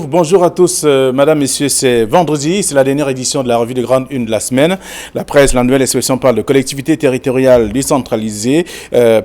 Bonjour à tous, madame, messieurs, c'est vendredi, c'est la dernière édition de la revue de grande une de la semaine. La presse, la nouvelle expression parle de collectivités territoriales décentralisées.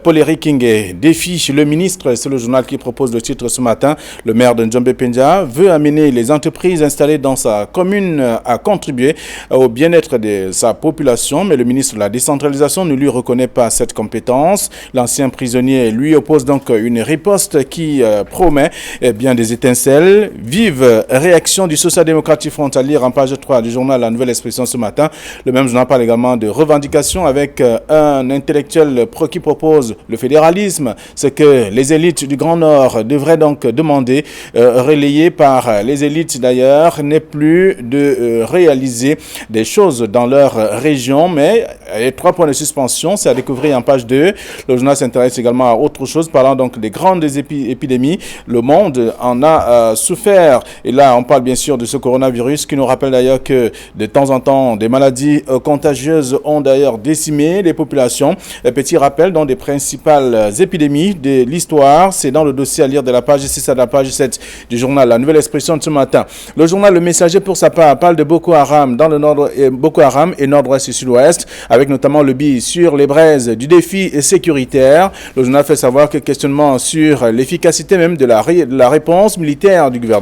Paul-Éric Kingé défie le ministre, c'est le journal qui propose le titre ce matin. Le maire de Njombe Pendia veut amener les entreprises installées dans sa commune à contribuer au bien-être de sa population, mais le ministre de la décentralisation ne lui reconnaît pas cette compétence. L'ancien prisonnier lui oppose donc une riposte qui promet bien des étincelles. Vive réaction du social-démocratique frontalier en page 3 du journal La Nouvelle Expression ce matin. Le même journal parle également de revendications avec un intellectuel qui propose le fédéralisme, ce que les élites du Grand Nord devraient donc demander, relayé par les élites d'ailleurs, n'est plus de réaliser des choses dans leur région, mais les 3 points de suspension, c'est à découvrir en page 2. Le journal s'intéresse également à autre chose, parlant donc des grandes épidémies. Le monde en a souffert. Et là, on parle bien sûr de ce coronavirus qui nous rappelle d'ailleurs que de temps en temps, des maladies contagieuses ont d'ailleurs décimé les populations. Un petit rappel dans des principales épidémies de l'histoire, c'est dans le dossier à lire de la page 6 à la page 7 du journal La Nouvelle Expression de ce matin. Le journal Le Messager, pour sa part, parle de Boko Haram dans le nord, Boko Haram et nord-ouest et sud-ouest, avec notamment le biais sur les braises du défi sécuritaire. Le journal fait savoir que questionnement sur l'efficacité même de la réponse militaire du gouvernement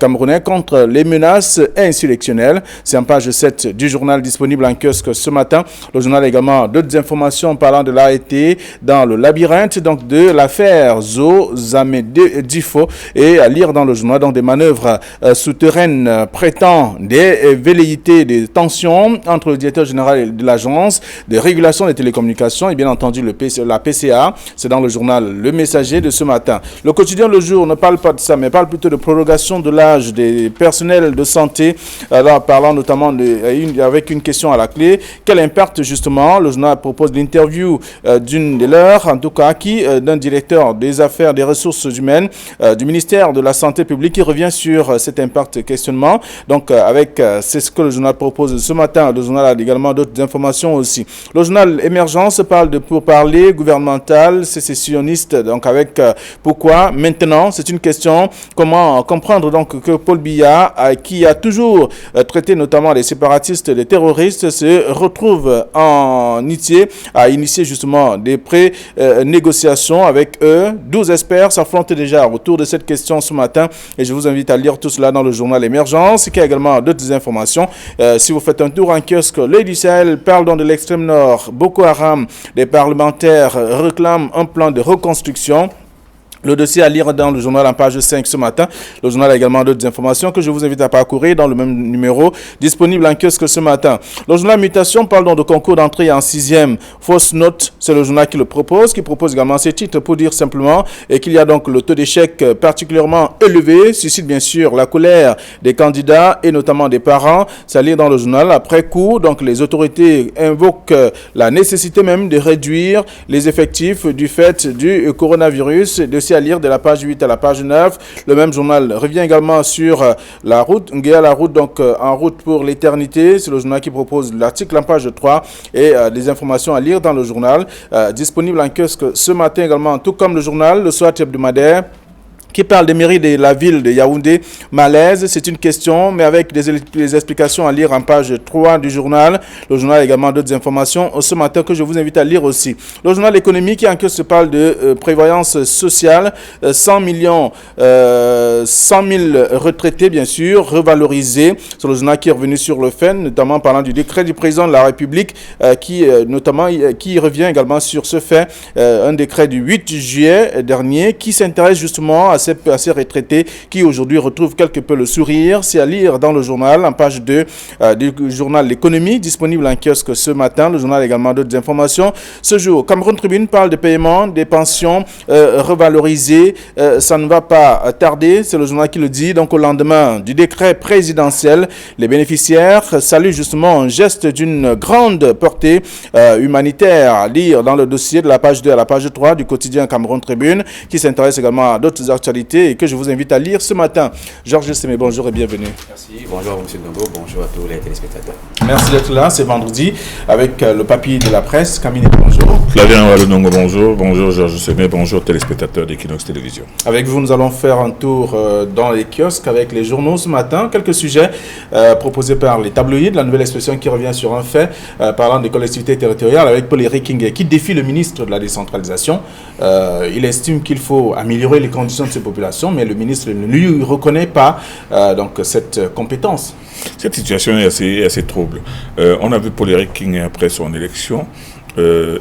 camerounais contre les menaces insurrectionnelles. C'est en page 7 du journal disponible en kiosque ce matin. Le journal a également d'autres informations parlant de l'arrêté dans le labyrinthe donc de l'affaire Zo-Zamé-Difo, et à lire dans le journal dans des manœuvres souterraines prêtant des velléités de tensions entre le directeur général de l'agence de régulation des télécommunications et bien entendu la PCA. C'est dans le journal Le Messager de ce matin. Le quotidien Le Jour ne parle pas de ça, mais parle plutôt de prolongation de l'âge des personnels de santé, alors parlant notamment avec une question à la clé. Quel impact justement? Le journal propose l'interview d'une de leurs, en tout cas, d'un directeur des affaires des ressources humaines du ministère de la Santé publique qui revient sur cet impact questionnement. Donc c'est ce que le journal propose ce matin. Le journal a également d'autres informations aussi. Le journal Émergence parle de pourparlers gouvernemental sécessionniste, donc avec pourquoi maintenant, c'est une question. Comment comprendre donc que Paul Biya, qui a toujours traité notamment les séparatistes, les terroristes, se retrouve à initier justement des pré-négociations avec eux. 12 experts s'affrontent déjà autour de cette question ce matin et je vous invite à lire tout cela dans le journal Émergence, qui a également d'autres informations. Si vous faites un tour en kiosque, l'Œil du Sahel parle donc de l'extrême nord. Boko Haram, des parlementaires réclament un plan de reconstruction. Le dossier à lire dans le journal en page 5 ce matin. Le journal a également d'autres informations que je vous invite à parcourir dans le même numéro disponible en kiosque ce matin. Le journal Mutation parle donc de concours d'entrée en 6e. Fausse note, c'est le journal qui propose également ces titres pour dire simplement et qu'il y a donc le taux d'échec particulièrement élevé, suscite bien sûr la colère des candidats et notamment des parents. C'est à lire dans le journal. Après coup, donc les autorités invoquent la nécessité même de réduire les effectifs du fait du coronavirus. Dossier à lire de la page 8 à la page 9. Le même journal revient également sur la route, donc en route pour l'éternité. C'est le journal qui propose l'article en page 3 et des informations à lire dans le journal disponible en kiosque ce matin également, tout comme le journal Le Soir hebdomadaire qui parle des mairies de la ville de Yaoundé. Malaise, c'est une question, mais avec des explications à lire en page 3 du journal. Le journal a également d'autres informations ce matin que je vous invite à lire aussi. Le journal économique qui en se parle de prévoyance sociale, 100 000 retraités bien sûr, revalorisés. C'est le journal qui est revenu sur le fait, notamment parlant du décret du président de la République qui revient également sur ce fait, un décret du 8 juillet dernier qui s'intéresse justement à ces retraités qui aujourd'hui retrouvent quelque peu le sourire. C'est à lire dans le journal en page 2 du journal L'économie disponible en kiosque ce matin. Le journal a également d'autres informations. Ce jour, Cameroun Tribune parle de paiement des pensions revalorisées. Ça ne va pas tarder, c'est le journal qui le dit. Donc au lendemain du décret présidentiel, les bénéficiaires saluent justement un geste d'une grande portée humanitaire. À lire dans le dossier de la page 2 à la page 3 du quotidien Cameroun Tribune, qui s'intéresse également à d'autres actualités et que je vous invite à lire ce matin. Georges Semé, bonjour et bienvenue. Merci, bonjour M. Ndongo, bonjour à tous les téléspectateurs. Merci d'être là, c'est vendredi avec le papier de la presse. Camille, bonjour. bonjour. Flavien Walonongo, bonjour. Bonjour Georges Semé, bonjour téléspectateurs d'Equinox Télévision. Avec vous, nous allons faire un tour dans les kiosques avec les journaux ce matin. Quelques sujets proposés par les tabloïds. La nouvelle expression qui revient sur un fait parlant des collectivités territoriales avec Paul-Éric Kingué qui défie le ministre de la décentralisation. Il estime qu'il faut améliorer les conditions de ces populations, mais le ministre ne lui reconnaît pas donc cette compétence. Cette situation est assez trouble. On a vu Paul-Éric Kingué après son élection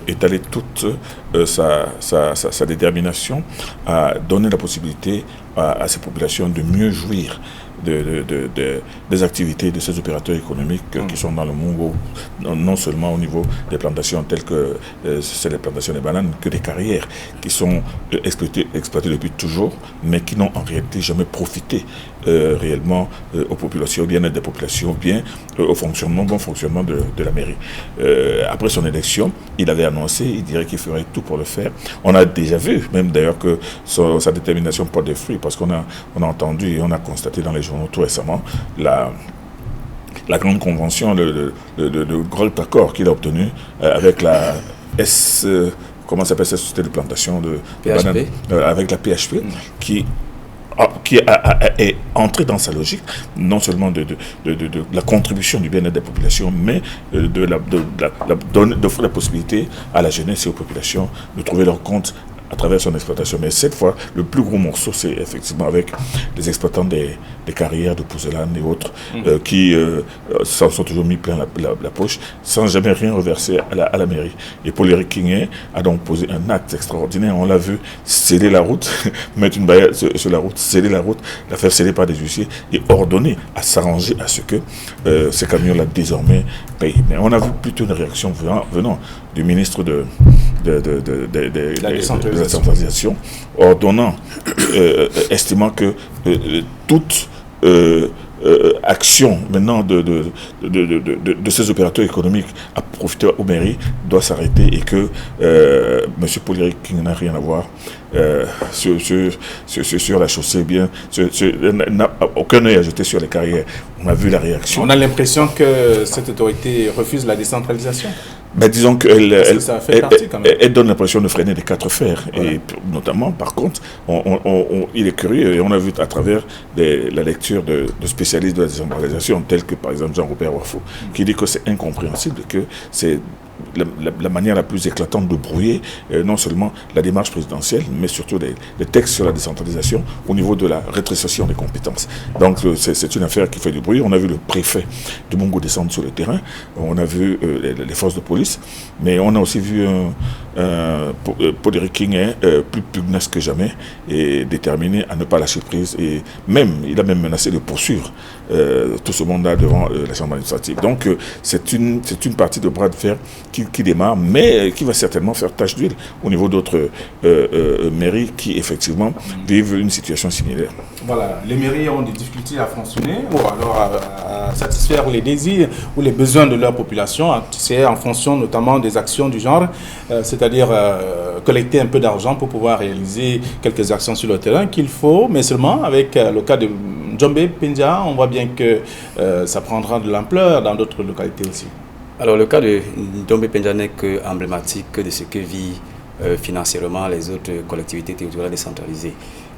étaler toute sa détermination à donner la possibilité à ces populations de mieux jouir des activités de ces opérateurs économiques qui sont dans le monde, non seulement au niveau des plantations telles que c'est les plantations des bananes, que des carrières qui sont exploitées depuis toujours, mais qui n'ont en réalité jamais profité réellement aux populations, au bien-être des populations, bien au bon fonctionnement de la mairie. Après son élection, il avait annoncé, il dirait qu'il ferait tout pour le faire. On a déjà vu, même d'ailleurs, que sa détermination porte des fruits, parce qu'on a entendu et on a constaté dans les journaux tout récemment la grande convention, le grand accord qu'il a obtenu avec la comment s'appelle cette société de plantation de bananes, avec la PHP, qui est entré dans sa logique, non seulement de la contribution du bien-être des populations, mais d'offrir la possibilité à la jeunesse et aux populations de trouver leur compte à travers son exploitation. Mais cette fois, le plus gros morceau, c'est effectivement avec les exploitants des carrières de pouzzelanes et autres qui s'en sont toujours mis plein la poche sans jamais rien reverser à la mairie. Et Paul-Éric Kingué a donc posé un acte extraordinaire. On l'a vu sceller la route, mettre une barrière sur la route, sceller la route, la faire sceller par des huissiers et ordonner à s'arranger à ce que ces camions-là désormais payent. Mais on a vu plutôt une réaction venant du ministre de la décentralisation, ordonnant, estimant que toute action maintenant de ces opérateurs économiques à profiter aux mairies doit s'arrêter et que M. Paul-Éric Kingué n'a rien à voir sur la chaussée, bien, n'a aucun œil à jeter sur les carrières. On a vu la réaction. On a l'impression que cette autorité refuse la décentralisation. Ben, disons qu'elle donne l'impression de freiner des quatre fers. Voilà. Et notamment, par contre, il est curieux, et on a vu à travers la lecture de spécialistes de la décentralisation, tels que par exemple Jean-Robert Wafo, qui dit que c'est incompréhensible, que c'est la manière la plus éclatante de brouiller non seulement la démarche présidentielle, mais surtout les textes sur la décentralisation au niveau de la rétrocession des compétences. Donc c'est une affaire qui fait du bruit. On a vu le préfet de Mongo descendre sur le terrain, on a vu les forces de police, mais on a aussi vu Paul-Éric Kingué plus pugnace que jamais et déterminé à ne pas lâcher prise. Et il a même menacé de poursuivre tout ce monde-là devant la Chambre administrative. Donc c'est une partie de bras de fer qui démarre, mais qui va certainement faire tache d'huile au niveau d'autres mairies qui, effectivement, vivent une situation similaire. Voilà, les mairies ont des difficultés à fonctionner ou alors à satisfaire les désirs ou les besoins de leur population. C'est en fonction notamment des actions du genre, c'est-à-dire collecter un peu d'argent pour pouvoir réaliser quelques actions sur le terrain qu'il faut, mais seulement avec le cas de Djombe Penja, on voit bien que ça prendra de l'ampleur dans d'autres localités aussi. Alors le cas de Djombe Penja n'est que emblématique de ce que vit financièrement les autres collectivités territoriales décentralisées.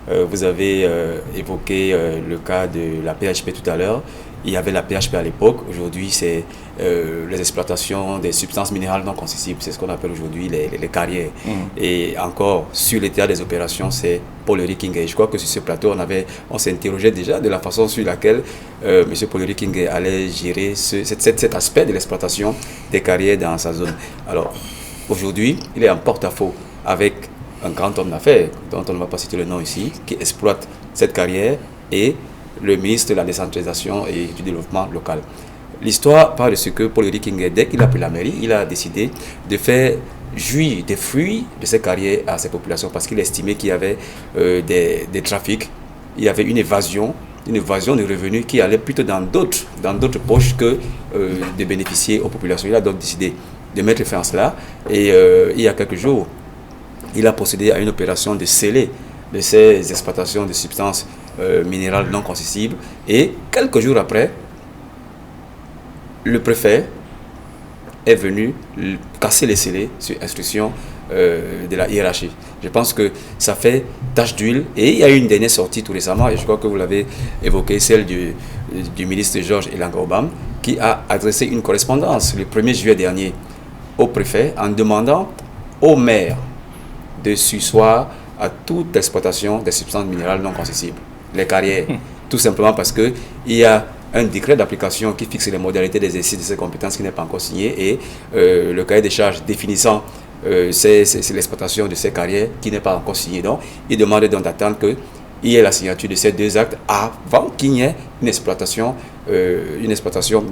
Vous avez évoqué le cas de la PHP tout à l'heure. Il y avait la PHP à l'époque. Aujourd'hui, c'est les exploitations des substances minérales non concessibles. C'est ce qu'on appelle aujourd'hui les carrières. Et encore, sur les théâtres des opérations, c'est Paul-Éric Kingué. Je crois que sur ce plateau, on s'interrogeait déjà de la façon sur laquelle M. Paul-Éric Kingué allait gérer cet aspect de l'exploitation des carrières dans sa zone. Alors, aujourd'hui, il est en porte-à-faux avec un grand homme d'affaires, dont on ne va pas citer le nom ici, qui exploite cette carrière, et le ministre de la décentralisation et du développement local. L'histoire parle de ce que Paul-Éric Kingué, dès qu'il a pris la mairie, il a décidé de faire jouir des fruits de ces carrières à ces populations parce qu'il estimait qu'il y avait des trafics, il y avait une évasion de revenus qui allait plutôt dans d'autres poches que de bénéficier aux populations. Il a donc décidé de mettre fin à cela et il y a quelques jours, il a procédé à une opération de scellé de ces exploitations de substances minérales non concessibles et quelques jours après, le préfet est venu casser les scellés sur instruction de la hiérarchie. Je pense que ça fait tache d'huile. Et il y a eu une dernière sortie tout récemment, et je crois que vous l'avez évoqué, celle du ministre Georges Elanga-Obam, qui a adressé une correspondance le 1er juillet dernier au préfet en demandant au maire de surseoir à toute exploitation des substances minérales non concessibles, les carrières, tout simplement parce qu'il y a un décret d'application qui fixe les modalités d'exercice de ces compétences qui n'est pas encore signé, et le cahier des charges définissant c'est l'exploitation de ces carrières qui n'est pas encore signé. Donc, il demandait donc d'attendre qu'il y ait la signature de ces 2 actes avant qu'il y ait une exploitation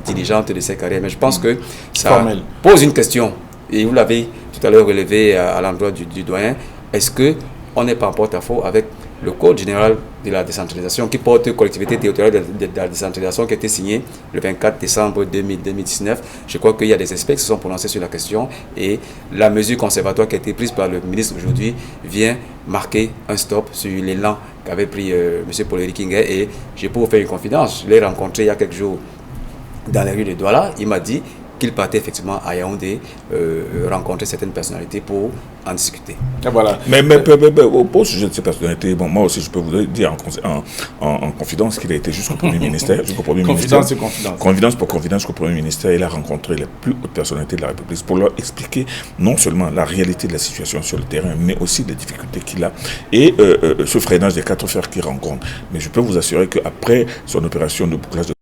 diligente de ces carrières. Mais je pense que ça pose une question, et vous l'avez tout à l'heure relevé à l'endroit du doyen. Est-ce qu'on n'est pas en porte-à-faux avec le Code général de la décentralisation qui porte collectivité territoriale de la décentralisation qui a été signé le 24 décembre 2019. Je crois qu'il y a des experts qui se sont prononcés sur la question, et la mesure conservatoire qui a été prise par le ministre aujourd'hui vient marquer un stop sur l'élan qu'avait pris M. Poleri Kingeh. Et je peux vous faire une confidence, je l'ai rencontré il y a quelques jours dans les rues de Douala. Il m'a dit qu'il partait effectivement à Yaoundé rencontrer certaines personnalités pour en discuter. Et voilà. Mais au sujet de ces personnalités, bon, moi aussi je peux vous dire en confidence qu'il a été jusqu'au Premier ministère. Confidence et confidence. Confidence pour confidence jusqu'au Premier ministère. Il a rencontré les plus hautes personnalités de la République pour leur expliquer non seulement la réalité de la situation sur le terrain, mais aussi les difficultés qu'il a et ce freinage des 4 fers qu'il rencontre. Mais je peux vous assurer qu'après son opération de bouclage de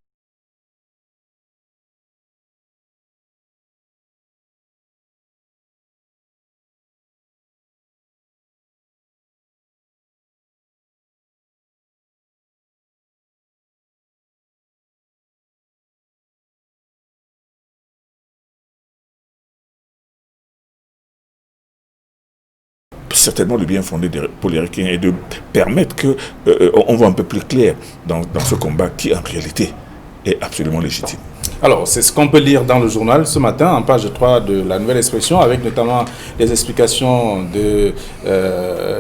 certainement le bien fondé des Poléréquins et de permettre qu'on voit un peu plus clair dans ce combat qui en réalité est absolument légitime. Alors, c'est ce qu'on peut lire dans le journal ce matin, en page 3 de la Nouvelle Expression, avec notamment les explications de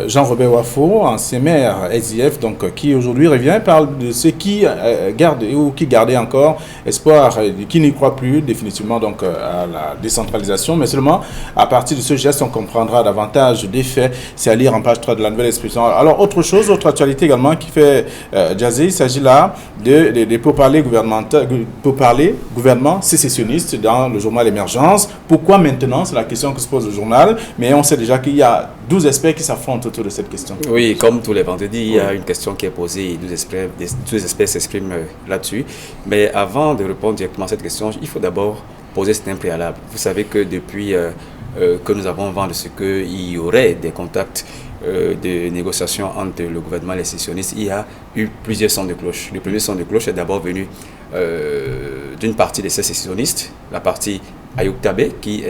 Jean-Robert Wafo, ancien maire SIF, donc, qui aujourd'hui revient, parle de ceux qui gardent ou qui gardaient encore espoir, qui n'y croient plus définitivement donc, à la décentralisation, mais seulement à partir de ce geste, on comprendra davantage des faits. C'est à lire en page 3 de la Nouvelle Expression. Alors, autre actualité également qui fait jaser, il s'agit là de pourparlers gouvernement sécessionniste dans le journal Émergence. Pourquoi maintenant? C'est la question que se pose le journal, mais on sait déjà qu'il y a 12 experts qui s'affrontent autour de cette question. Oui, comme tous les vendredis, il y a une question qui est posée et 12 experts s'expriment là-dessus. Mais avant de répondre directement à cette question, il faut d'abord poser un préalable. Vous savez que depuis que nous avons vent de ce qu'il y aurait des contacts de négociations entre le gouvernement et les sécessionnistes, il y a eu plusieurs sons de cloche. Le premier son de cloche est d'abord venu d'une partie des sécessionnistes, la partie Ayoub Tabé, qui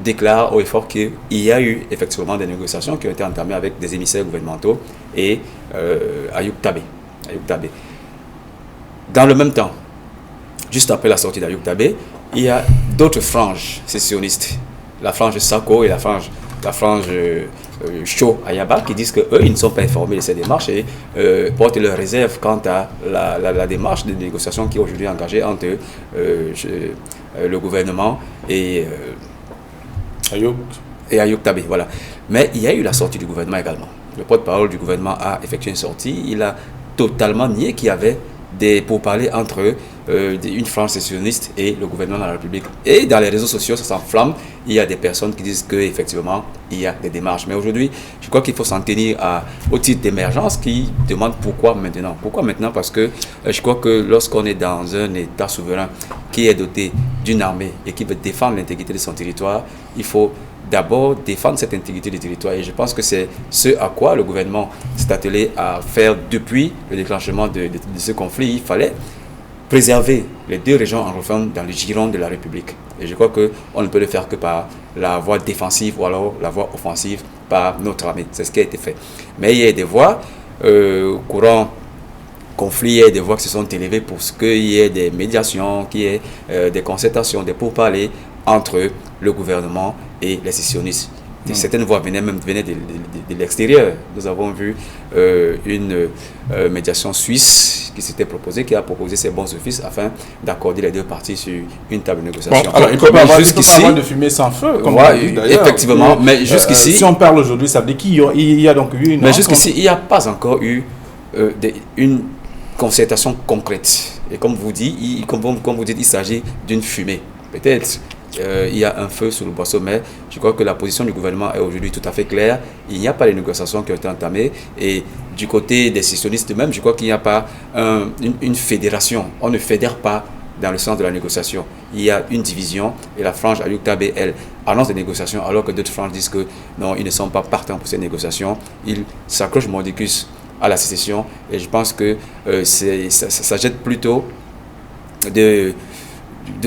déclare au effort qu'il y a eu effectivement des négociations qui ont été entamées avec des émissaires gouvernementaux et Ayoub Tabé. Dans le même temps, juste après la sortie d'Ayoub Tabé, il y a d'autres franges sécessionnistes, la frange Sako et la frange Chaud Ayaba, qui disent qu'eux, ils ne sont pas informés de ces démarches et portent leurs réserves quant à la démarche de négociation qui est aujourd'hui engagée entre le gouvernement et Ayoub Tabé. Voilà. Mais il y a eu la sortie du gouvernement également. Le porte-parole du gouvernement a effectué une sortie. Il a totalement nié qu'il y avait des pourparlers entre une frange sécessionniste et le gouvernement de la République. Et dans les réseaux sociaux, ça s'enflamme. Il y a des personnes qui disent qu'effectivement, il y a des démarches. Mais aujourd'hui, je crois qu'il faut s'en tenir au titre d'émergence qui demande pourquoi maintenant. Pourquoi maintenant? Parce que je crois que lorsqu'on est dans un État souverain qui est doté d'une armée et qui veut défendre l'intégrité de son territoire, il faut d'abord défendre cette intégrité du territoire. Et je pense que c'est ce à quoi le gouvernement s'est attelé à faire depuis le déclenchement de ce conflit. Il fallait préserver les 2 régions anglophones dans le giron de la République. Et je crois qu'on ne peut le faire que par la voie défensive ou alors la voie offensive par notre armée. C'est ce qui a été fait. Mais il y a des voies courant conflit, il y a des voix qui se sont élevées pour ce qu'il y ait des médiations, qu'il y ait des concertations, des pourparlers entre le gouvernement et les sécessionnistes. Certaines voix venaient de l'extérieur. Nous avons vu une médiation suisse qui s'était proposé, qui a proposé ses bons offices afin d'accorder les deux parties sur une table de négociation. Bon, alors, il ne peut pas avoir de fumée sans feu, comme on dit d'ailleurs. Effectivement, mais jusqu'ici... si on parle aujourd'hui, ça veut dire qu'il y a donc eu une... Mais jusqu'ici, il n'y a pas encore eu une concertation concrète. Et comme vous dites, il s'agit d'une fumée. Peut-être il y a un feu sous le boisseau, mais je crois que la position du gouvernement est aujourd'hui tout à fait claire. Il n'y a pas de négociations qui ont été entamées. Et du côté des sécessionnistes même, je crois qu'il n'y a pas une fédération. On ne fédère pas dans le sens de la négociation. Il y a une division et la frange Ayuk Tabé, elle, annonce des négociations alors que d'autres franges disent que non, ils ne sont pas partants pour ces négociations. Ils s'accrochent mordicus à la sécession et je pense que ça jette plutôt de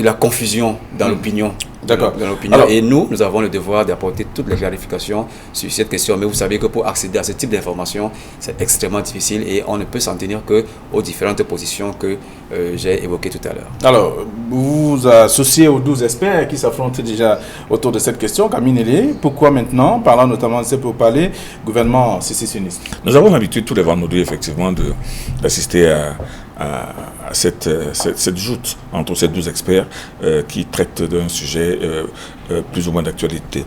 la confusion dans l'opinion. D'accord. Et nous avons le devoir d'apporter toutes les clarifications sur cette question. Mais vous savez que pour accéder à ce type d'informations, c'est extrêmement difficile et on ne peut s'en tenir qu'aux différentes positions que j'ai évoquées tout à l'heure. Alors, vous vous associez aux 12 experts qui s'affrontent déjà autour de cette question. Camille Nelé, pourquoi maintenant, parlant notamment de ces pourparlers, gouvernement sécessionniste? Nous avons l'habitude tous les vendredis, effectivement, d'assister à cette joute entre ces 12 experts qui traitent d'un sujet plus ou moins d'actualité.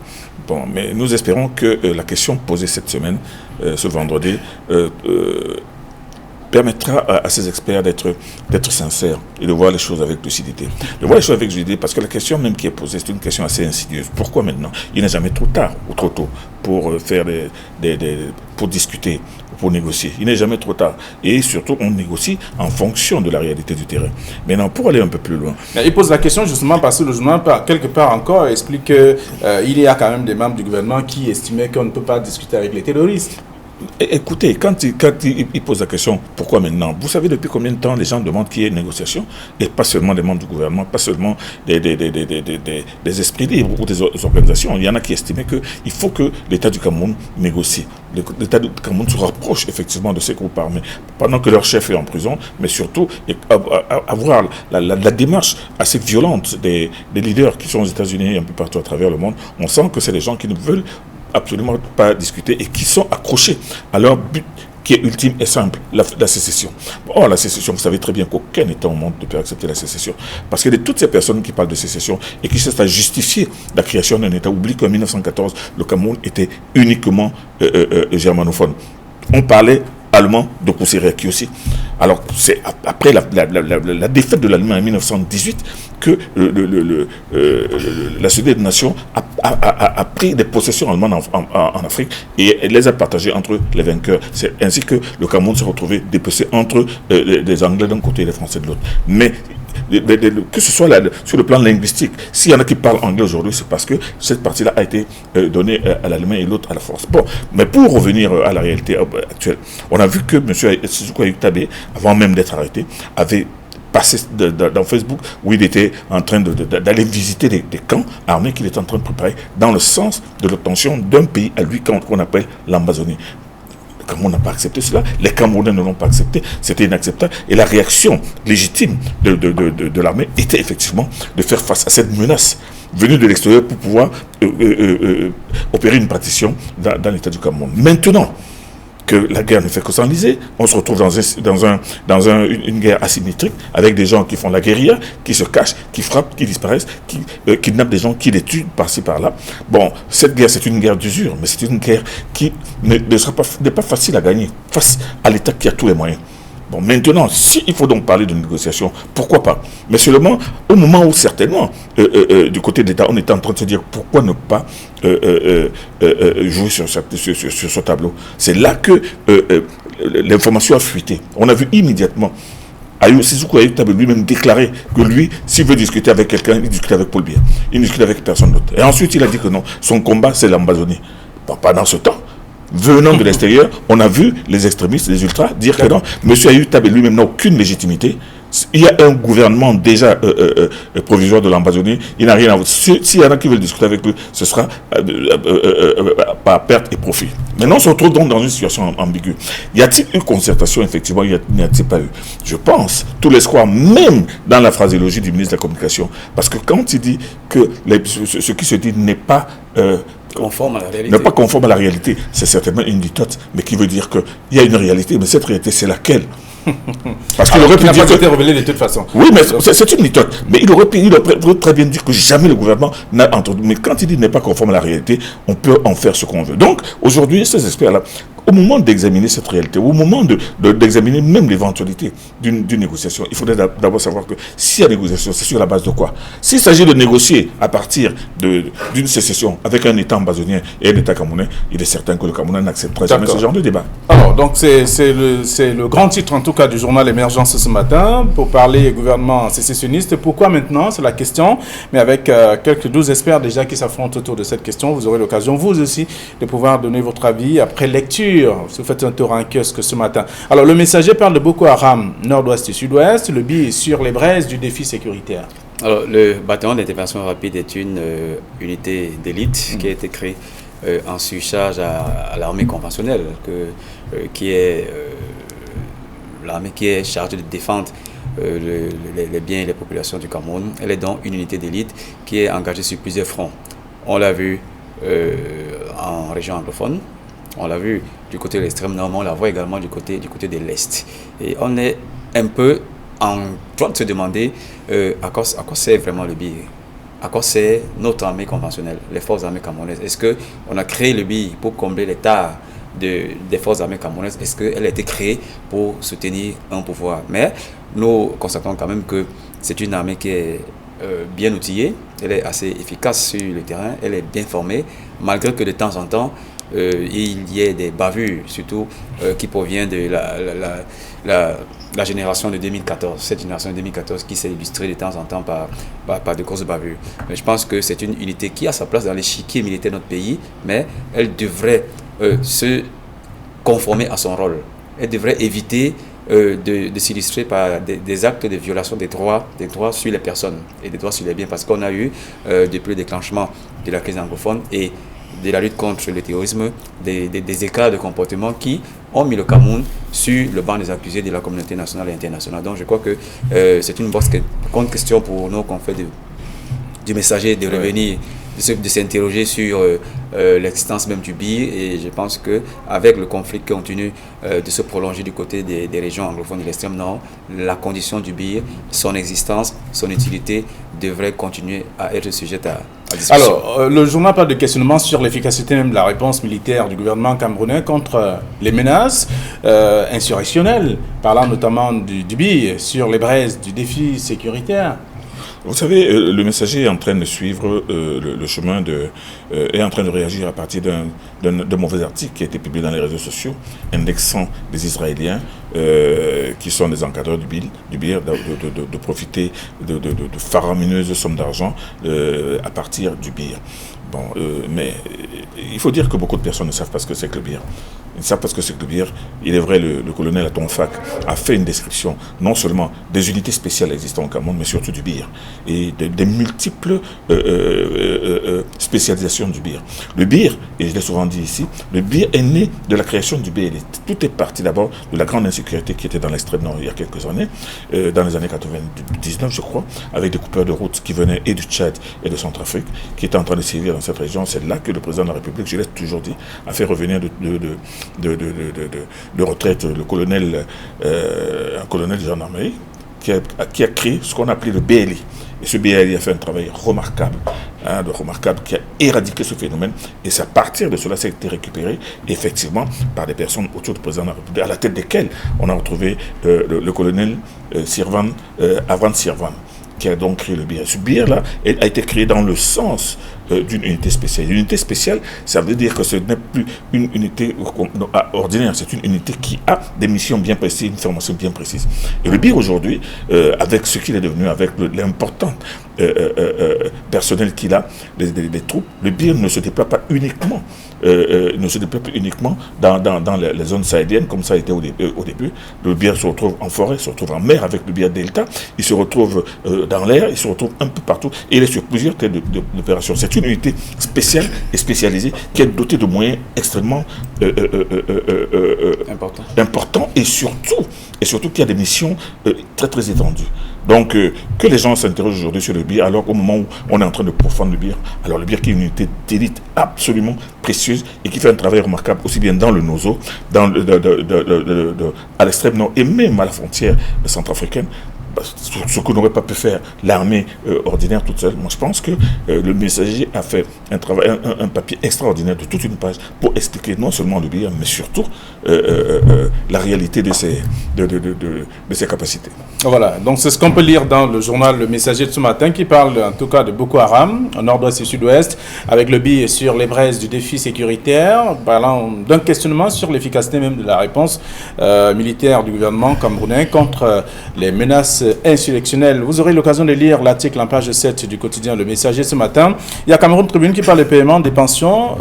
Bon, mais nous espérons que la question posée cette semaine, ce vendredi, permettra à ces experts d'être sincères et de voir les choses avec lucidité. De voir les choses avec lucidité parce que la question même qui est posée, c'est une question assez insidieuse. Pourquoi maintenant? Il n'est jamais trop tard ou trop tôt pour faire pour discuter, pour négocier. Il n'est jamais trop tard. Et surtout, on négocie en fonction de la réalité du terrain. Maintenant, pour aller un peu plus loin... Il pose la question justement parce que le journal, quelque part encore, explique qu'il y a quand même des membres du gouvernement qui estimaient qu'on ne peut pas discuter avec les terroristes. Écoutez, quand il pose la question, pourquoi maintenant? Vous savez depuis combien de temps les gens demandent qu'il y ait une négociation? Et pas seulement des membres du gouvernement, pas seulement des esprits libres ou des organisations. Il y en a qui estimaient qu'il faut que l'État du Cameroun négocie. L'État du Cameroun se rapproche effectivement de ces groupes armés, pendant que leur chef est en prison, mais surtout avoir la démarche assez violente des leaders qui sont aux États-Unis et un peu partout à travers le monde. On sent que c'est des gens qui ne veulent absolument pas discuter et qui sont accrochés à leur but qui est ultime et simple, la sécession. Or, la sécession, vous savez très bien qu'aucun État au monde ne peut accepter la sécession. Parce que toutes ces personnes qui parlent de sécession et qui cherchent à justifier la création d'un État, oublient qu'en 1914, le Cameroun était uniquement germanophone. On parlait allemand de Koussereki aussi. Alors, c'est après la défaite de l'Allemagne en 1918 que la Société des Nations a pris des possessions allemandes en Afrique et elle les a partagées entre les vainqueurs. C'est ainsi que le Cameroun s'est retrouvé dépecé entre les Anglais d'un côté et les Français de l'autre. Mais que ce soit sur le plan linguistique, s'il y en a qui parlent anglais aujourd'hui, c'est parce que cette partie-là a été donnée à l'Allemagne et l'autre à la France. Bon, mais pour revenir à la réalité actuelle, on a vu que M. Sézoukou Ayuk Tabé, avant même d'être arrêté, avait passé dans Facebook où il était en train d'aller visiter des camps armés qu'il était en train de préparer dans le sens de l'obtention d'un pays à lui qu'on appelle l'Amazonie. Le Cameroun n'a pas accepté cela, les Camerounais ne l'ont pas accepté, c'était inacceptable. Et la réaction légitime de l'armée était effectivement de faire face à cette menace venue de l'extérieur pour pouvoir opérer une partition dans l'État du Cameroun. Maintenant que la guerre ne fait que s'enliser, on se retrouve dans une guerre asymétrique avec des gens qui font la guérilla, qui se cachent, qui frappent, qui disparaissent, qui kidnappent des gens, qui les tuent par-ci par-là. Bon, cette guerre, c'est une guerre d'usure, mais c'est une guerre qui n'est pas facile à gagner face à l'État qui a tous les moyens. Bon, maintenant, s'il faut donc parler de négociation, pourquoi pas? Mais seulement au moment où certainement, du côté de l'État, on était en train de se dire pourquoi ne pas jouer sur ce tableau. C'est là que l'information a fuité. On a vu immédiatement Sézoukou Ayuk Tabé lui-même déclarer que lui, s'il veut discuter avec quelqu'un, il discute avec Paul Biya. Il ne discute avec personne d'autre. Et ensuite, il a dit que non, son combat, c'est l'Amazonie. Bon, pendant ce temps, venant de l'extérieur, on a vu les extrémistes, les ultras, dire que non, M. Ayuk Tabé lui-même n'a aucune légitimité. Il y a un gouvernement déjà provisoire de l'Amazonie, il n'a rien à voir. S'il y en a qui veulent discuter avec lui, ce sera par perte et profit. Maintenant, on se retrouve donc dans une situation ambiguë. Y a-t-il eu concertation? Effectivement, n'y a-t-il pas eu? Je pense, tous les soirs, même dans la phraséologie du ministre de la Communication, parce que quand il dit que ce qui se dit n'est pas... conforme à la réalité. N'est pas conforme à la réalité, c'est certainement une litote, mais qui veut dire qu'il y a une réalité, mais cette réalité, c'est laquelle? Parce qu'il aurait pu dire dire que c'était révélé de toute façon. Oui, mais c'est une méthode. Mais il aurait très bien dire que jamais le gouvernement n'a entendu. Mais quand il dit n'est pas conforme à la réalité, on peut en faire ce qu'on veut. Donc, aujourd'hui, ces experts-là, au moment d'examiner cette réalité, au moment d'examiner même l'éventualité d'une négociation, il faudrait d'abord savoir que s'il y a négociation, c'est sur la base de quoi? S'il s'agit de négocier à partir d'une sécession avec un État ambazonien et un État camerounais, il est certain que le Cameroun n'acceptera jamais ce genre de débat. Alors, donc c'est le grand titre en tout cas du journal Émergence ce matin pour parler gouvernement sécessionniste. Pourquoi maintenant? C'est la question. Mais avec quelques 12 experts déjà qui s'affrontent autour de cette question, vous aurez l'occasion vous aussi de pouvoir donner votre avis après lecture. Si vous faites un tour en kiosque ce matin. Alors, le messager parle de Boko Haram, nord-ouest et sud-ouest. Le billet est sur les braises du défi sécuritaire. Alors, le bataillon d'intervention rapide est une unité d'élite qui a été créée en surcharge à l'armée conventionnelle, qui est l'armée qui est chargée de défendre les biens et les populations du Cameroun. Elle est donc une unité d'élite qui est engagée sur plusieurs fronts. On l'a vu en région anglophone, on l'a vu du côté de l'extrême nord, mais on la voit également du côté de l'Est. Et on est un peu en train de se demander à quoi sert vraiment le BIR, à quoi sert notre armée conventionnelle, les forces armées camerounaises. Est-ce qu'on a créé le BIR pour combler les tares des forces armées camerounaises? Est-ce qu'elle a été créée pour soutenir un pouvoir? Mais nous constatons quand même que c'est une armée qui est bien outillée, elle est assez efficace sur le terrain, elle est bien formée, malgré que de temps en temps, il y ait des bavures, surtout qui proviennent de la génération de 2014, cette génération de 2014 qui s'est illustrée de temps en temps par de grosses bavures. Mais je pense que c'est une unité qui a sa place dans l'échiquier militaire de notre pays, mais elle devrait se conformer à son rôle. Elle devrait éviter de s'illustrer par des actes de violation des droits sur les personnes et des droits sur les biens, parce qu'on a eu, depuis le déclenchement de la crise anglophone et de la lutte contre le terrorisme, des écarts de comportement qui ont mis le Cameroun sur le banc des accusés de la communauté nationale et internationale. Donc je crois que c'est une bonne question pour nos confrères du messager de revenir, de s'interroger sur l'existence même du BIR, et je pense qu'avec le conflit qui continue de se prolonger du côté des régions anglophones de l'extrême nord, la condition du BIR, son existence, son utilité devrait continuer à être sujette à discussion. Alors, le journal parle de questionnement sur l'efficacité même de la réponse militaire du gouvernement camerounais contre les menaces insurrectionnelles, parlant notamment du BIR sur les braises du défi sécuritaire. Vous savez, le messager est en train de suivre le chemin est en train de réagir à partir d'un mauvais article qui a été publié dans les réseaux sociaux, indexant les Israéliens qui sont des encadreurs du BIR de profiter de faramineuses sommes d'argent à partir du BIR. Bon, mais il faut dire que beaucoup de personnes ne savent pas ce que c'est que le BIR. Ils savent parce que c'est que le BIR. Il est vrai, le colonel Atonfac a fait une description non seulement des unités spéciales existantes au Cameroun, mais surtout du BIR et des multiples spécialisations du BIR. Le BIR, et je l'ai souvent dit ici, le BIR est né de la création du BLT. Tout est parti d'abord de la grande insécurité qui était dans l'extrême nord il y a quelques années, dans les années 99 je crois, avec des coupeurs de route qui venaient et du Tchad et de Centrafrique, qui étaient en train de sévir dans cette région. C'est là que le président de la République, je l'ai toujours dit, a fait revenir de retraite le colonel, un colonel de gendarmerie qui a créé ce qu'on appelait le BLI. Et ce BLI a fait un travail remarquable, qui a éradiqué ce phénomène. Et c'est à partir de cela, ça a été récupéré effectivement par des personnes autour du président de la République, à la tête desquelles on a retrouvé le colonel Avran Sirvan, qui a donc créé le BIR. Ce BIR-là a été créé dans le sens d'une unité spéciale. Une unité spéciale, ça veut dire que ce n'est plus une unité ordinaire, c'est une unité qui a des missions bien précises, une formation bien précise. Et le BIR aujourd'hui, avec ce qu'il est devenu, avec l'important personnel qu'il a, les troupes, le BIR ne se déploie pas uniquement dans les zones sahéliennes, comme ça a été au début. Le BIR se retrouve en forêt, se retrouve en mer avec le BIR Delta, il se retrouve dans l'air, il se retrouve un peu partout, et il est sur plusieurs têtes d'opération. C'est une unité spéciale et spécialisée qui est dotée de moyens extrêmement importants, et et surtout qu'il y a des missions très très étendues. Donc, que les gens s'interrogent aujourd'hui sur le BIR, alors qu'au moment où on est en train de pourfendre le BIR, alors le BIR qui est une unité d'élite absolument précieuse et qui fait un travail remarquable aussi bien dans le Nozo, à l'extrême nord et même à la frontière centrafricaine, ce que n'aurait pas pu faire l'armée ordinaire toute seule. Moi, je pense que le messager a fait un travail, un papier extraordinaire de toute une page pour expliquer non seulement le BIR, mais surtout la réalité de ses capacités. Voilà, donc c'est ce qu'on peut lire dans le journal Le Messager de ce matin, qui parle en tout cas de Boko Haram, au nord-ouest et sud-ouest, avec le BIR sur les braises du défi sécuritaire, parlant d'un questionnement sur l'efficacité même de la réponse militaire du gouvernement camerounais contre les menaces insurrectionnelles. Vous aurez l'occasion de lire l'article en page 7 du quotidien Le Messager ce matin. Il y a Cameroun Tribune qui parle des paiements des pensions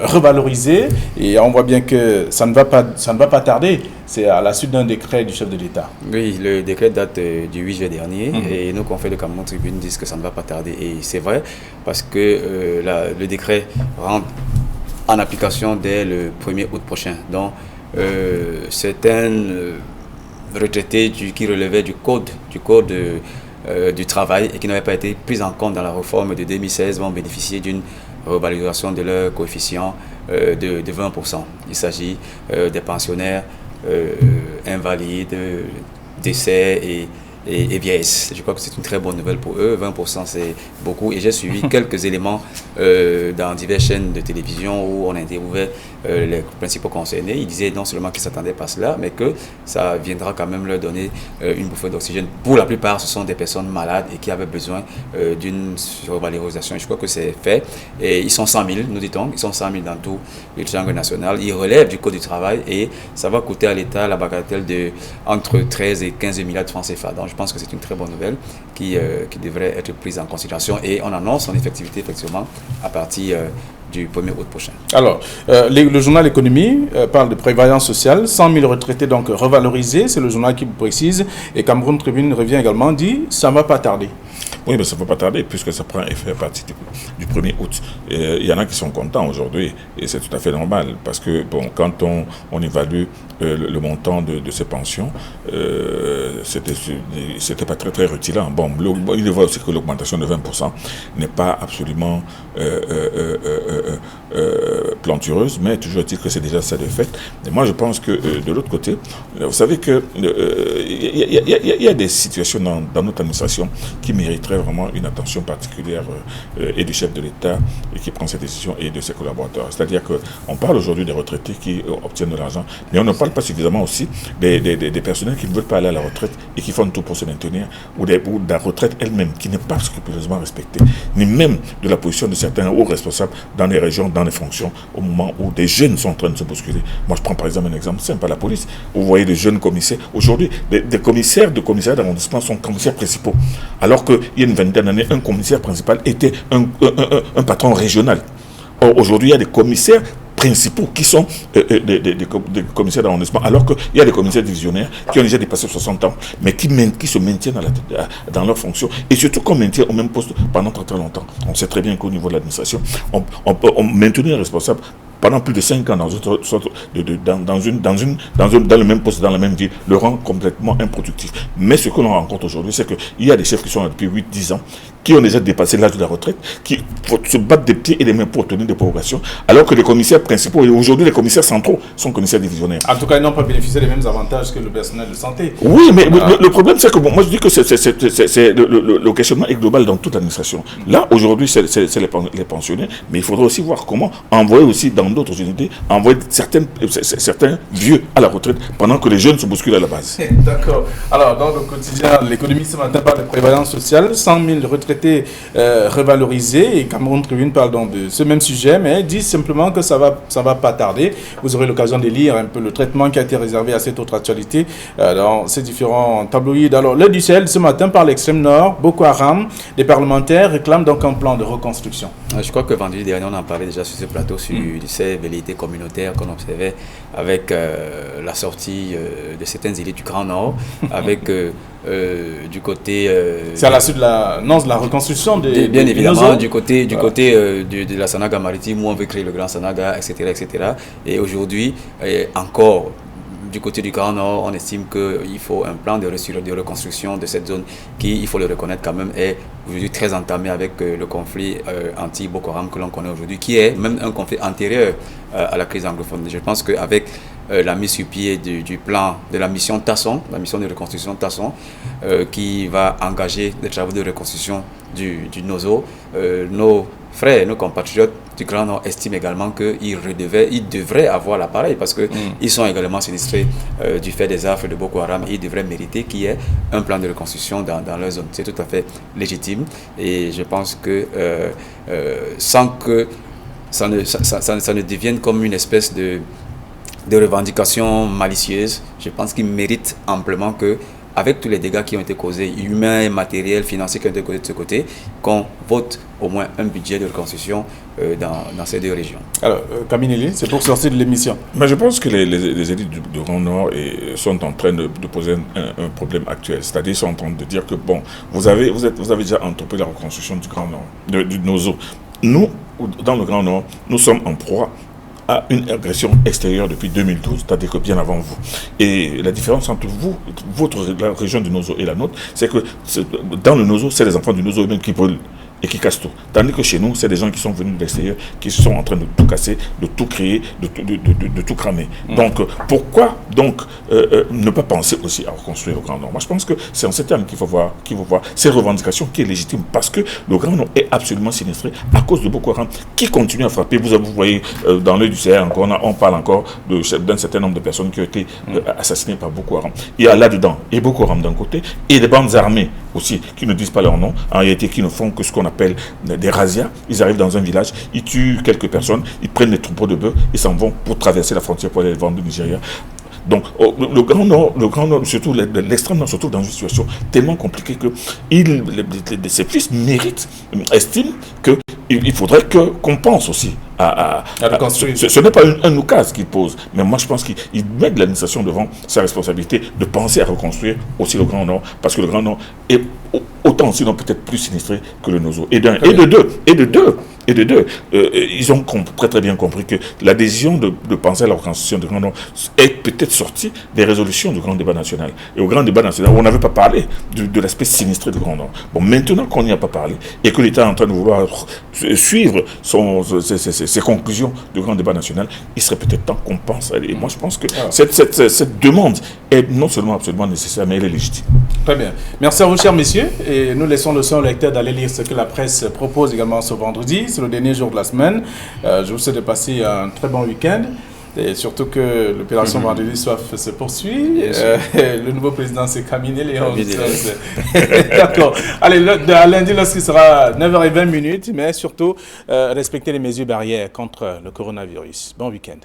revalorisées, et on voit bien que ça ne va pas tarder. C'est à la suite d'un décret du chef de l'État. Oui, le décret date du 8 juillet dernier, et nos confrères de Cameroun Tribune disent que ça ne va pas tarder. Et c'est vrai, parce que le décret rentre en application dès le 1er août prochain. Donc, certaines retraités qui relevaient du code du travail et qui n'avaient pas été prises en compte dans la réforme de 2016 vont bénéficier d'une revalorisation de leur coefficient de 20%. Il s'agit des pensionnaires invalides, décès et vieillesse. Je crois que c'est une très bonne nouvelle pour eux. 20%, c'est beaucoup. Et j'ai suivi quelques éléments dans diverses chaînes de télévision où on interviewait les principaux concernés. Ils disaient non seulement qu'ils ne s'attendaient pas à cela, mais que ça viendra quand même leur donner une bouffée d'oxygène. Pour la plupart, ce sont des personnes malades et qui avaient besoin d'une revalorisation. Je crois que c'est fait. Et ils sont 100 000, nous dit-on. Ils sont 100 000 dans tout le triangle national. Ils relèvent du Code du travail et ça va coûter à l'État la bagatelle de entre 13 et 15 milliards de francs CFA. Donc, je pense que c'est une très bonne nouvelle qui devrait être prise en considération, et on annonce son effectivité effectivement à partir du 1er août prochain. Alors, le journal Économie parle de prévoyance sociale, 100 000 retraités donc revalorisés, c'est le journal qui vous précise, et Cameroun Tribune revient également, dit ça ne va pas tarder. Oui, mais ça ne va pas tarder puisque ça prend effet à partir du 1er août. Il y en a qui sont contents aujourd'hui et c'est tout à fait normal parce que bon, quand on évalue le montant de ces pensions, c'était pas très rutilant. Bon, il est vrai aussi que l'augmentation de 20% n'est pas absolument plantureuse, mais toujours est-il que c'est déjà ça de fait. Et moi, je pense que de l'autre côté, vous savez que il y a des situations dans notre administration qui mériteraient vraiment une attention particulière et du chef de l'État et qui prend ces décisions et de ses collaborateurs. C'est-à-dire qu'on parle aujourd'hui des retraités qui obtiennent de l'argent, mais on ne parle pas suffisamment aussi des personnels qui ne veulent pas aller à la retraite et qui font tout pour se maintenir, ou de la retraite elle-même qui n'est pas scrupuleusement respectée, ni même de la position de certains hauts responsables dans les régions, dans les fonctions, au moment où des jeunes sont en train de se bousculer. Moi, je prends par exemple un exemple simple à la police. Vous voyez des jeunes commissaires. Aujourd'hui, des commissaires d'arrondissement sont commissaires principaux, alors qu'il y a une vingtaine d'années, un commissaire principal était un patron régional. Or, aujourd'hui, il y a des commissaires principaux qui sont des commissaires d'arrondissement, alors qu'il y a des commissaires divisionnaires qui ont déjà dépassé 60 ans, mais qui se maintiennent dans leur fonction, et surtout qu'on maintient au même poste pendant très longtemps. On sait très bien qu'au niveau de l'administration, on peut maintenir un responsable pendant plus de 5 ans dans le même poste, dans la même ville, le rend complètement improductif. Mais ce que l'on rencontre aujourd'hui, c'est qu'il y a des chefs qui sont là depuis 8-10 ans, qui ont déjà dépassé l'âge de la retraite, qui se battent des pieds et des mains pour obtenir des prorogations, alors que les commissaires principaux, et aujourd'hui les commissaires centraux, sont commissaires divisionnaires. En tout cas, ils n'ont pas bénéficié des mêmes avantages que le personnel de santé. Oui, mais le problème, c'est que moi je dis que le questionnement est global dans toute l'administration. Là, aujourd'hui, c'est les pensionnés, mais il faudrait aussi voir comment envoyer aussi dans d'autres unités, envoyer certains vieux à la retraite pendant que les jeunes se bousculent à la base. D'accord. Alors, dans le quotidien, l'économie ce matin parle de prévoyance sociale, 100 000 retraités revalorisés, et Cameroun Tribune parle donc de ce même sujet, mais dit simplement que ça va pas tarder. Vous aurez l'occasion de lire un peu le traitement qui a été réservé à cette autre actualité dans ces différents tabloïds. Alors, le du Sahel ce matin par l'extrême nord, Boko Haram, des parlementaires réclament donc un plan de reconstruction. Je crois que vendredi dernier, on en parlait déjà sur ce plateau, sur ces velléités communautaires qu'on observait avec la sortie de certaines élites du Grand Nord, avec du côté... c'est à la suite de la reconstruction bien évidemment, du côté de la Sanaga maritime, où on veut créer le Grand Sanaga, etc. etc. Et aujourd'hui, encore du côté du Grand Nord, on estime qu'il faut un plan de reconstruction de cette zone qui, il faut le reconnaître quand même, est aujourd'hui très entamé avec le conflit anti-Boko Haram que l'on connaît aujourd'hui, qui est même un conflit antérieur à la crise anglophone. Je pense qu'avec la mise sur pied du plan de la mission Tasson, la mission de reconstruction Tasson, qui va engager des travaux de reconstruction du Nozo, nos frères, nos compatriotes du Grand Nord estiment également qu'ils devraient avoir l'appareil parce qu'ils sont également sinistrés du fait des affres de Boko Haram et ils devraient mériter qu'il y ait un plan de reconstruction dans leur zone. C'est tout à fait légitime et je pense que sans que ça ne devienne comme une espèce de revendication malicieuse, je pense qu'ils méritent amplement avec tous les dégâts qui ont été causés, humains, matériels, financiers qui ont été causés de ce côté, qu'on vote au moins un budget de reconstruction dans ces deux régions. Alors, Kamineli, c'est pour sortir de l'émission. Mais je pense que les élites du Grand Nord sont en train de poser un problème actuel. C'est-à-dire, ils sont en train de dire que, bon, vous avez déjà entrepris la reconstruction du Grand Nord, du Nozo. Nous, dans le Grand Nord, nous sommes en proie à une agression extérieure depuis 2012, c'est-à-dire que bien avant vous. Et la différence entre la région du Nozo et la nôtre, c'est que dans le Nozo, c'est les enfants du Nozo eux-mêmes qui brûlent et qui cassent tout. Tandis que chez nous, c'est des gens qui sont venus de l'extérieur, qui sont en train de tout casser, de tout créer, de tout cramer. Donc, pourquoi ne pas penser aussi à reconstruire le Grand Nord? Moi, je pense que c'est en ces termes qu'il faut voir ces revendications qui est légitime, parce que le Grand Nord est absolument sinistré à cause de Boko Haram, qui continue à frapper. Vous voyez, dans l'œil du Sahel, on parle encore d'un certain nombre de personnes qui ont été assassinées par Boko Haram. Il y a là-dedans, et Boko Haram d'un côté, et des bandes armées aussi, qui ne disent pas leur nom, en réalité, qui ne font que ce qu'on appelle des razzias. Ils arrivent dans un village, ils tuent quelques personnes, ils prennent des troupeaux de bœufs, ils s'en vont pour traverser la frontière pour aller les vendre au Nigeria. Donc, le Grand Nord, surtout l'extrême Nord, se trouve dans une situation tellement compliquée que ses fils estiment qu'il faudrait qu'on pense aussi à ce n'est pas un oukase qu'il pose, mais moi je pense qu'il met de l'administration devant sa responsabilité de penser à reconstruire aussi le Grand Nord, parce que le Grand Nord est autant, sinon peut-être plus sinistré que le Nozo. Et de deux, ils ont très bien compris que la décision de penser à la reconstruction du Grand Nord est peut-être sortie des résolutions du Grand Débat National. Et au Grand Débat National, on n'avait pas parlé de l'aspect sinistré du Grand Nord. Bon, maintenant qu'on n'y a pas parlé, et que l'État est en train de vouloir suivre ses conclusions du Grand Débat National, il serait peut-être temps qu'on pense à elle. Et moi, je pense que cette demande est non seulement absolument nécessaire, mais elle est légitime. Très bien. Merci à vous, chers messieurs. Et nous laissons le soin au lecteur d'aller lire ce que la presse propose également ce vendredi. C'est le dernier jour de la semaine. Je vous souhaite de passer un très bon week-end. Et surtout que l'opération Vendredi Soif se poursuit. Le nouveau président, c'est Kamineli. D'accord. Allez, à lundi, lorsqu'il sera 9h20, mais surtout, respecter les mesures barrières contre le coronavirus. Bon week-end.